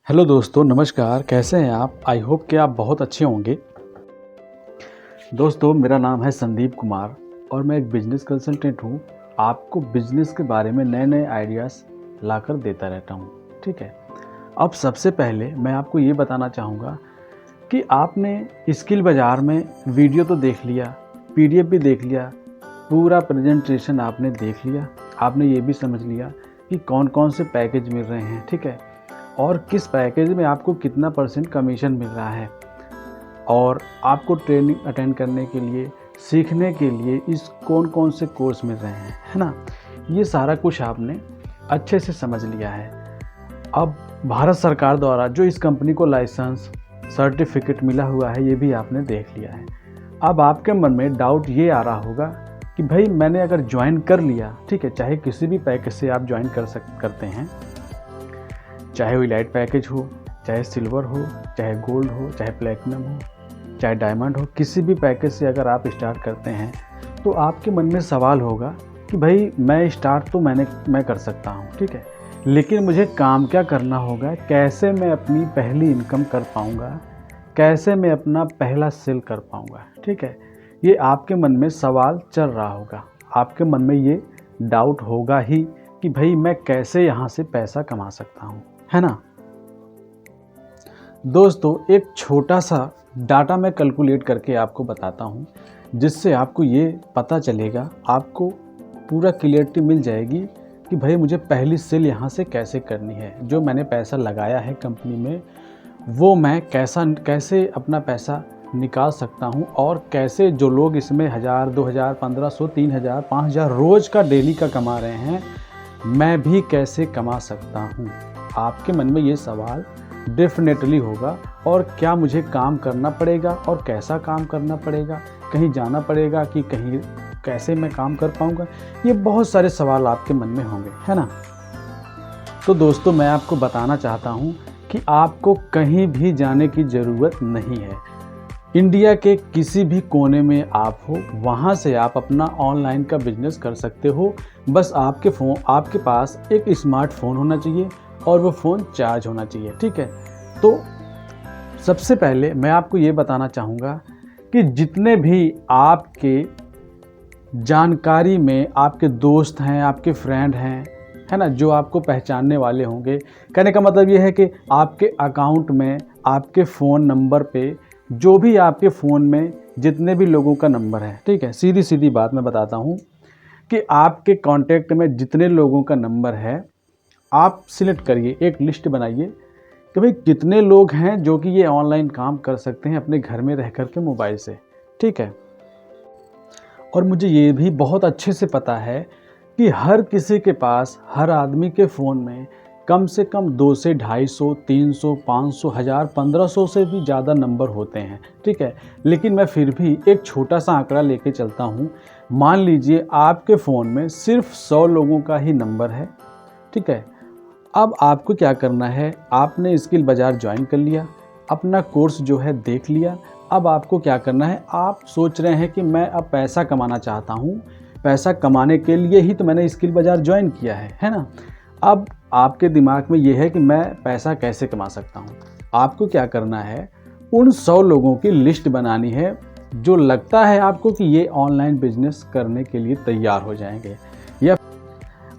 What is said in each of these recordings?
Hello दोस्तों, नमस्कार। कैसे हैं आप? आई होप कि आप बहुत अच्छे होंगे। दोस्तों, मेरा नाम है संदीप कुमार और मैं एक बिजनेस कंसल्टेंट हूँ। आपको बिजनेस के बारे में नए नए आइडियाज़ लाकर देता रहता हूँ। ठीक है। अब सबसे पहले मैं आपको ये बताना चाहूँगा कि आपने स्किल बाज़ार में वीडियो तो देख लिया, पीडीएफ भी देख लिया, पूरा प्रेजेंटेशन आपने देख लिया। आपने ये भी समझ लिया कि कौन कौन से पैकेज मिल रहे हैं। ठीक है। और किस पैकेज में आपको कितना % कमीशन मिल रहा है, और आपको ट्रेनिंग अटेंड करने के लिए, सीखने के लिए इस कौन कौन से कोर्स मिल रहे हैं, है ना। ये सारा कुछ आपने अच्छे से समझ लिया है। अब भारत सरकार द्वारा जो इस कंपनी को लाइसेंस सर्टिफिकेट मिला हुआ है, ये भी आपने देख लिया है। अब आपके मन में डाउट ये आ रहा होगा कि भाई मैंने अगर ज्वाइन कर लिया, ठीक है, चाहे किसी भी पैकेज से आप ज्वाइन करते हैं, चाहे वो इलाइट पैकेज हो, चाहे सिल्वर हो, चाहे गोल्ड हो, चाहे प्लेटिनम हो, चाहे डायमंड हो, किसी भी पैकेज से अगर आप स्टार्ट करते हैं तो आपके मन में सवाल होगा कि भाई मैं स्टार्ट तो मैं कर सकता हूँ, ठीक है, लेकिन मुझे काम क्या करना होगा, कैसे मैं अपनी पहली इनकम कर पाऊँगा, कैसे मैं अपना पहला सेल कर पाऊँगा। ठीक है। ये आपके मन में सवाल चल रहा होगा, आपके मन में ये डाउट होगा ही कि भाई मैं कैसे यहाँ से पैसा कमा सकता हूँ, है ना। दोस्तों, एक छोटा सा डाटा मैं कैलकुलेट करके आपको बताता हूँ, जिससे आपको ये पता चलेगा, आपको पूरा क्लियरिटी मिल जाएगी कि भाई मुझे पहली सेल यहाँ से कैसे करनी है। जो मैंने पैसा लगाया है कंपनी में, वो मैं कैसे अपना पैसा निकाल सकता हूँ, और कैसे जो लोग इसमें 1000, 2000, 1500, 3000, 5000 रोज़ का डेली का कमा रहे हैं, मैं भी कैसे कमा सकता हूँ। आपके मन में ये सवाल डेफिनेटली होगा। और क्या मुझे काम करना पड़ेगा, और कैसा काम करना पड़ेगा, कहीं जाना पड़ेगा कि कहीं, कैसे मैं काम कर पाऊँगा, ये बहुत सारे सवाल आपके मन में होंगे, है ना। तो दोस्तों, मैं आपको बताना चाहता हूँ कि आपको कहीं भी जाने की ज़रूरत नहीं है। इंडिया के किसी भी कोने में आप हो, वहाँ से आप अपना ऑनलाइन का बिजनेस कर सकते हो। बस आपके पास एक स्मार्टफोन होना चाहिए और वो फ़ोन चार्ज होना चाहिए। ठीक है। तो सबसे पहले मैं आपको ये बताना चाहूँगा कि जितने भी आपके जानकारी में आपके दोस्त हैं, आपके फ्रेंड हैं, है ना, जो आपको पहचानने वाले होंगे, कहने का मतलब ये है कि आपके अकाउंट में, आपके फ़ोन नंबर पे, जो भी आपके फ़ोन में जितने भी लोगों का नंबर है, ठीक है, सीधी सीधी बात मैं बताता हूँ कि आपके कांटेक्ट में जितने लोगों का नंबर है, आप सिलेक्ट करिए, एक लिस्ट बनाइए कि भाई कितने लोग हैं जो कि ये ऑनलाइन काम कर सकते हैं अपने घर में रह कर के मोबाइल से। ठीक है। और मुझे ये भी बहुत अच्छे से पता है कि हर किसी के पास, हर आदमी के फ़ोन में कम से कम 2 से 250, 300, 500, 1000, 1500 से भी ज़्यादा नंबर होते हैं। ठीक है। लेकिन मैं फिर भी एक छोटा सा आंकड़ा लेके चलता हूँ। मान लीजिए आपके फ़ोन में सिर्फ 100 लोगों का ही नंबर है। ठीक है। अब आपको क्या करना है, आपने स्किल बाज़ार ज्वाइन कर लिया, अपना कोर्स जो है देख लिया। अब आपको क्या करना है, आप सोच रहे हैं कि मैं अब पैसा कमाना चाहता हूँ, पैसा कमाने के लिए ही तो मैंने स्किल बाज़ार ज्वाइन किया है ना। अब आपके दिमाग में ये है कि मैं पैसा कैसे कमा सकता हूँ। आपको क्या करना है, उन 100 लोगों की लिस्ट बनानी है जो लगता है आपको कि ये ऑनलाइन बिजनेस करने के लिए तैयार हो जाएंगे। या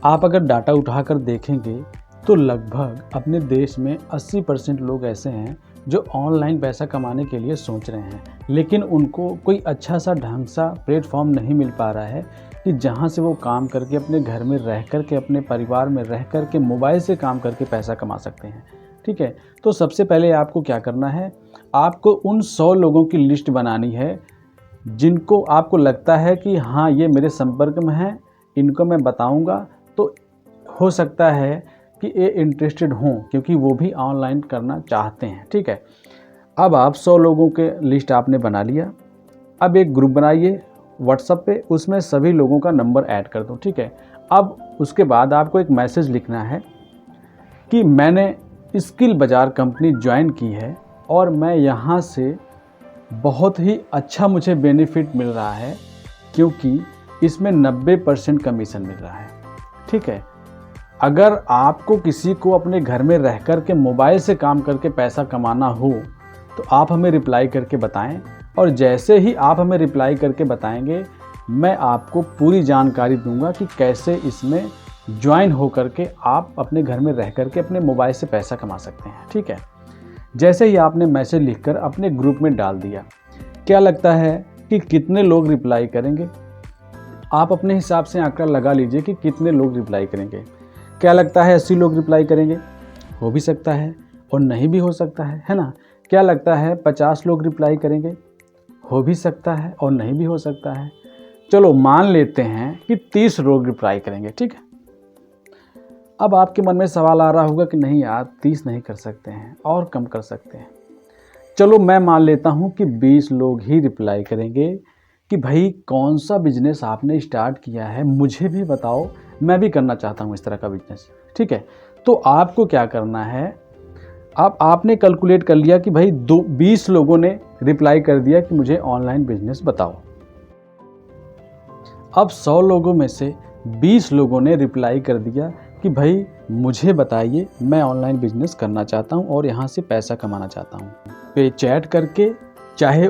आप अगर डाटा उठाकर देखेंगे तो लगभग अपने देश में 80% लोग ऐसे हैं जो ऑनलाइन पैसा कमाने के लिए सोच रहे हैं, लेकिन उनको कोई अच्छा सा ढंग सा प्लेटफॉर्म नहीं मिल पा रहा है कि जहां से वो काम करके अपने घर में रह कर के, अपने परिवार में रह कर के, मोबाइल से काम करके पैसा कमा सकते हैं। ठीक है। तो सबसे पहले आपको क्या करना है, आपको उन 100 लोगों की लिस्ट बनानी है जिनको आपको लगता है कि हाँ, ये मेरे संपर्क में हैं, इनको मैं बताऊँगा तो हो सकता है कि ये इंटरेस्टेड हों, क्योंकि वो भी ऑनलाइन करना चाहते हैं। ठीक है। अब आप 100 लोगों के लिस्ट आपने बना लिया। अब एक ग्रुप बनाइए व्हाट्सएप पे, उसमें सभी लोगों का नंबर ऐड कर दो। ठीक है। अब उसके बाद आपको एक मैसेज लिखना है कि मैंने स्किल बाज़ार कंपनी ज्वाइन की है और मैं यहाँ से बहुत ही अच्छा मुझे बेनिफिट मिल रहा है, क्योंकि इसमें 90% कमीशन मिल रहा है। ठीक है। अगर आपको किसी को अपने घर में रह कर के मोबाइल से काम करके पैसा कमाना हो तो आप हमें रिप्लाई करके बताएं, और जैसे ही आप हमें रिप्लाई करके बताएंगे मैं आपको पूरी जानकारी दूंगा कि कैसे इसमें ज्वाइन हो करके आप अपने घर में रह करके अपने मोबाइल से पैसा कमा सकते हैं। ठीक है, जैसे ही आपने मैसेज लिखकर अपने ग्रुप में डाल दिया, क्या लगता है कि कितने लोग रिप्लाई करेंगे? आप अपने हिसाब से आंकड़ा लगा लीजिए कि कितने लोग रिप्लाई करेंगे। क्या लगता है 80 लोग रिप्लाई करेंगे? हो भी सकता है और नहीं भी हो सकता है ना? क्या लगता है 50 लोग रिप्लाई करेंगे? हो भी सकता है और नहीं भी हो सकता है। चलो मान लेते हैं कि 30 लोग रिप्लाई करेंगे। ठीक है, अब आपके मन में सवाल आ रहा होगा कि नहीं यार 30 नहीं कर सकते हैं और कम कर सकते हैं। चलो मैं मान लेता हूं कि 20 लोग ही रिप्लाई करेंगे कि भाई कौन सा बिजनेस आपने स्टार्ट किया है, मुझे भी बताओ, मैं भी करना चाहता हूं इस तरह का बिजनेस। ठीक है, तो आपको क्या करना है, अब आपने कैलकुलेट कर लिया कि भाई 20 लोगों ने रिप्लाई कर दिया कि मुझे ऑनलाइन बिजनेस बताओ। अब 100 लोगों में से 20 लोगों ने रिप्लाई कर दिया कि भाई मुझे बताइए, मैं ऑनलाइन बिजनेस करना चाहता हूं और यहाँ से पैसा कमाना चाहता हूं। पे चैट करके चाहे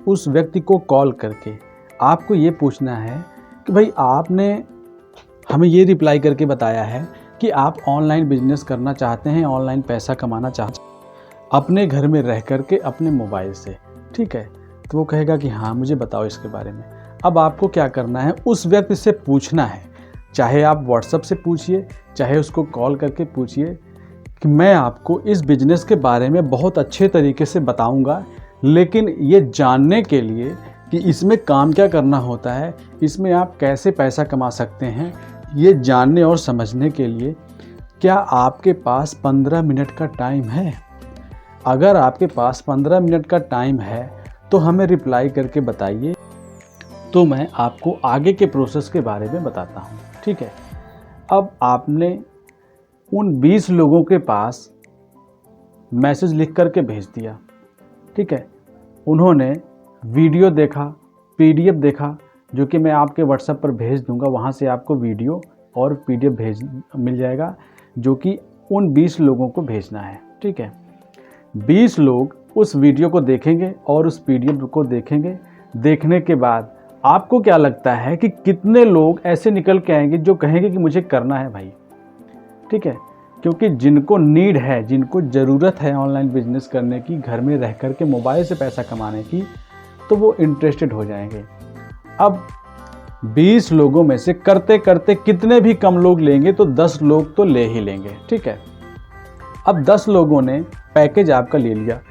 उस व्यक्ति को कॉल करके आपको ये पूछना है कि भाई आपने हमें ये रिप्लाई करके बताया है कि आप ऑनलाइन बिजनेस करना चाहते हैं, ऑनलाइन पैसा कमाना चाहते हैं अपने घर में रह करके अपने मोबाइल से। ठीक है, तो वो कहेगा कि हाँ मुझे बताओ इसके बारे में। अब आपको क्या करना है, उस व्यक्ति से पूछना है, चाहे आप व्हाट्सएप से पूछिए चाहे उसको कॉल करके पूछिए कि मैं आपको इस बिज़नेस के बारे में बहुत अच्छे तरीके से बताऊंगा, लेकिन ये जानने के लिए कि इसमें काम क्या करना होता है, इसमें आप कैसे पैसा कमा सकते हैं, ये जानने और समझने के लिए क्या आपके पास 15 मिनट का टाइम है? अगर आपके पास 15 मिनट का टाइम है तो हमें रिप्लाई करके बताइए, तो मैं आपको आगे के प्रोसेस के बारे में बताता हूँ। ठीक है, अब आपने उन 20 लोगों के पास मैसेज लिख करके भेज दिया। ठीक है, उन्होंने वीडियो देखा, पीडीएफ देखा, जो कि मैं आपके व्हाट्सएप पर भेज दूंगा, वहाँ से आपको वीडियो और पीडीएफ मिल जाएगा, जो कि उन 20 लोगों को भेजना है। ठीक है, 20 लोग उस वीडियो को देखेंगे और उस पीडीएफ को देखेंगे। देखने के बाद आपको क्या लगता है कि कितने लोग ऐसे निकल के आएंगे जो कहेंगे कि मुझे करना है भाई? ठीक है, क्योंकि जिनको नीड है, जिनको ज़रूरत है ऑनलाइन बिजनेस करने की, घर में रह कर के मोबाइल से पैसा कमाने की, तो वो इंटरेस्टेड हो जाएंगे। अब 20 लोगों में से करते करते कितने भी कम लोग लेंगे तो 10 लोग तो ले ही लेंगे। ठीक है, अब 10 लोगों ने पैकेज आपका ले लिया।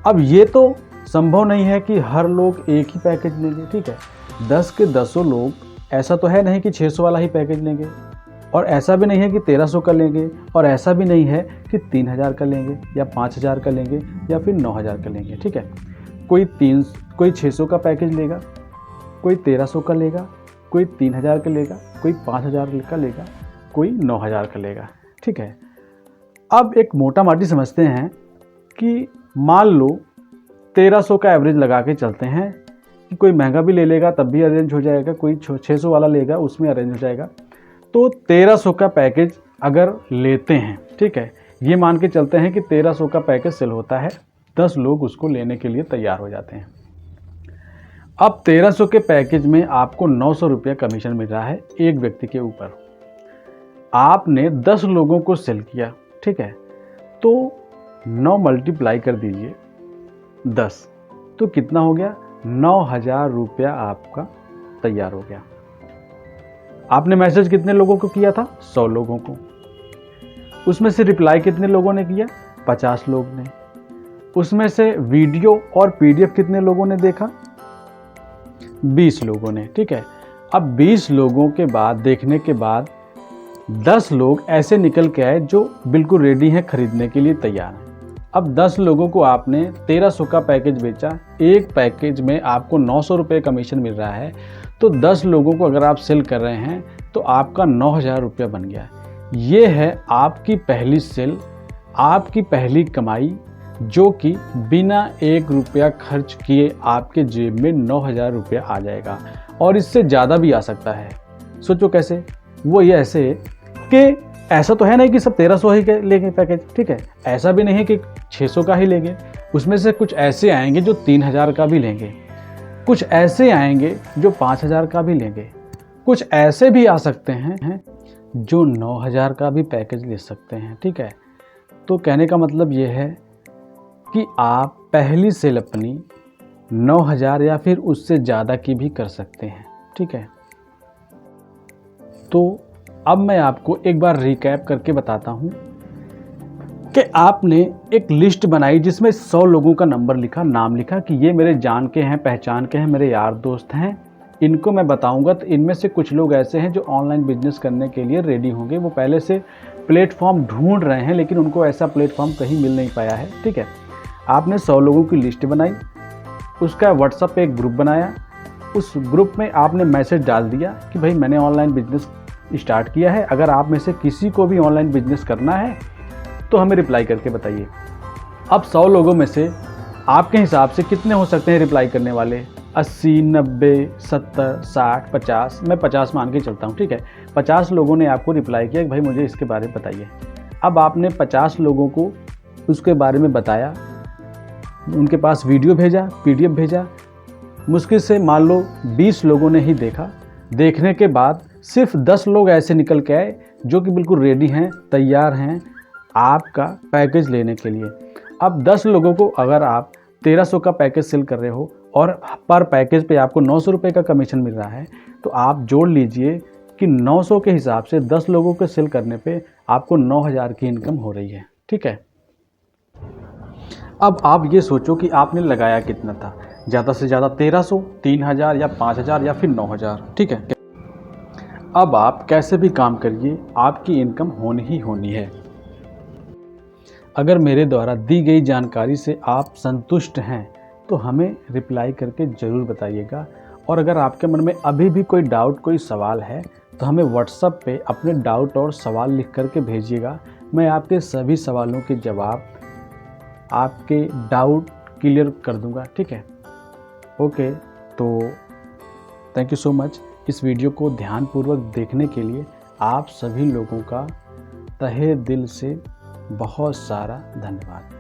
अब ये तो संभव नहीं है कि हर लोग एक ही पैकेज लेंगे। ठीक है, 10 के 10 लोग, ऐसा तो है नहीं कि 600 वाला ही पैकेज लेंगे, और ऐसा भी नहीं है कि 1300 का लेंगे, और ऐसा भी नहीं है कि 3000 का लेंगे या 5000 का लेंगे या फिर 9000 का लेंगे। ठीक है, कोई 600 का पैकेज लेगा, कोई 1300 का लेगा, कोई 3000 का लेगा, कोई 5000 का लेगा, कोई 9000 का लेगा। ठीक है, अब एक मोटा माटी समझते हैं कि मान लो 1300 का एवरेज लगा के चलते हैं कि कोई महंगा भी ले लेगा तब भी अरेंज हो जाएगा, कोई 600 वाला लेगा उसमें अरेंज हो जाएगा। तो 1300 का पैकेज अगर लेते हैं, ठीक है, ये मान के चलते हैं कि 1300 का पैकेज सेल होता है, 10 लोग उसको लेने के लिए तैयार हो जाते हैं। अब 1300 के पैकेज में आपको 900 रुपया कमीशन मिल रहा है एक व्यक्ति के ऊपर। आपने 10 लोगों को सेल किया। ठीक है, तो 9 मल्टीप्लाई कर दीजिए 10, तो कितना हो गया? 9000 रुपया आपका तैयार हो गया। आपने मैसेज कितने लोगों को किया था? 100 लोगों को। उसमें से रिप्लाई कितने लोगों ने किया? 50 लोग ने। उसमें से वीडियो और पीडीएफ कितने लोगों ने देखा? 20 लोगों ने। ठीक है, अब 20 लोगों के बाद देखने के बाद 10 लोग ऐसे निकल के आए जो बिल्कुल रेडी हैं, खरीदने के लिए तैयार हैं। अब 10 लोगों को आपने 1300 का पैकेज बेचा, एक पैकेज में आपको 900 रुपये कमीशन मिल रहा है, तो 10 लोगों को अगर आप सेल कर रहे हैं तो आपका 9000 रुपया बन गया। ये है आपकी पहली सेल, आपकी पहली कमाई, जो कि बिना 1 रुपया खर्च किए आपके जेब में 9000 रुपया आ जाएगा, और इससे ज़्यादा भी आ सकता है। सोचो कैसे? वो ये ऐसे कि ऐसा तो है नहीं कि सब 1300 ही लेंगे पैकेज, ठीक है। ऐसा भी नहीं है कि 600 का ही लेंगे। उसमें से कुछ ऐसे आएंगे जो 3000 का भी लेंगे, कुछ ऐसे आएंगे जो 5000 का भी लेंगे, कुछ ऐसे भी आ सकते हैं जो 9000 का भी पैकेज ले सकते हैं, ठीक है। तो कहने का मतलब ये है कि आप पहली सेल अपनी 9000 या फिर उससे ज़्यादा की भी कर सकते हैं, ठीक है। तो अब मैं आपको एक बार रिकैप करके बताता हूँ कि आपने एक लिस्ट बनाई जिसमें 100 लोगों का नंबर लिखा, नाम लिखा कि ये मेरे जान के हैं, पहचान के हैं, मेरे यार दोस्त हैं, इनको मैं बताऊंगा। तो इनमें से कुछ लोग ऐसे हैं जो ऑनलाइन बिजनेस करने के लिए रेडी होंगे, वो पहले से प्लेटफॉर्म ढूंढ रहे हैं लेकिन उनको ऐसा प्लेटफॉर्म कहीं मिल नहीं पाया है, ठीक है। आपने 100 लोगों की लिस्ट बनाई, उसका व्हाट्सएप पे एक ग्रुप बनाया, उस ग्रुप में आपने मैसेज डाल दिया कि भाई मैंने ऑनलाइन बिजनेस स्टार्ट किया है, अगर आप में से किसी को भी ऑनलाइन बिजनेस करना है तो हमें रिप्लाई करके बताइए। अब 100 लोगों में से आपके हिसाब से कितने हो सकते हैं रिप्लाई करने वाले? 80, 90, 70, 60, 50, मैं 50 मान के चलता हूँ, ठीक है। 50 लोगों ने आपको रिप्लाई किया कि भाई मुझे इसके बारे में बताइए। अब आपने 50 लोगों को उसके बारे में बताया, उनके पास वीडियो भेजा, PDF भेजा, मुश्किल से मान लो 20 लोगों ने ही देखा। देखने के बाद सिर्फ 10 लोग ऐसे निकल के आए जो कि बिल्कुल रेडी हैं, तैयार हैं आपका पैकेज लेने के लिए। अब 10 लोगों को अगर आप 1300 का पैकेज सेल कर रहे हो और पर पैकेज पे आपको 900 रुपये का कमीशन मिल रहा है, तो आप जोड़ लीजिए कि 900 के हिसाब से 10 लोगों को सेल करने पे आपको 9000 की इनकम हो रही है, ठीक है। अब आप ये सोचो कि आपने लगाया कितना था, ज़्यादा से ज़्यादा 1300, 3000 या 5000 या फिर 9000, ठीक है। अब आप कैसे भी काम करिए, आपकी इनकम होनी ही होनी है। अगर मेरे द्वारा दी गई जानकारी से आप संतुष्ट हैं तो हमें रिप्लाई करके ज़रूर बताइएगा। और अगर आपके मन में अभी भी कोई डाउट, कोई सवाल है तो हमें व्हाट्सएप पे अपने डाउट और सवाल लिख करके भेजिएगा। मैं आपके सभी सवालों के जवाब, आपके डाउट क्लियर कर दूंगा, ठीक है। ओके, तो थैंक यू सो मच। इस वीडियो को ध्यानपूर्वक देखने के लिए आप सभी लोगों का तहे दिल से बहुत सारा धन्यवाद।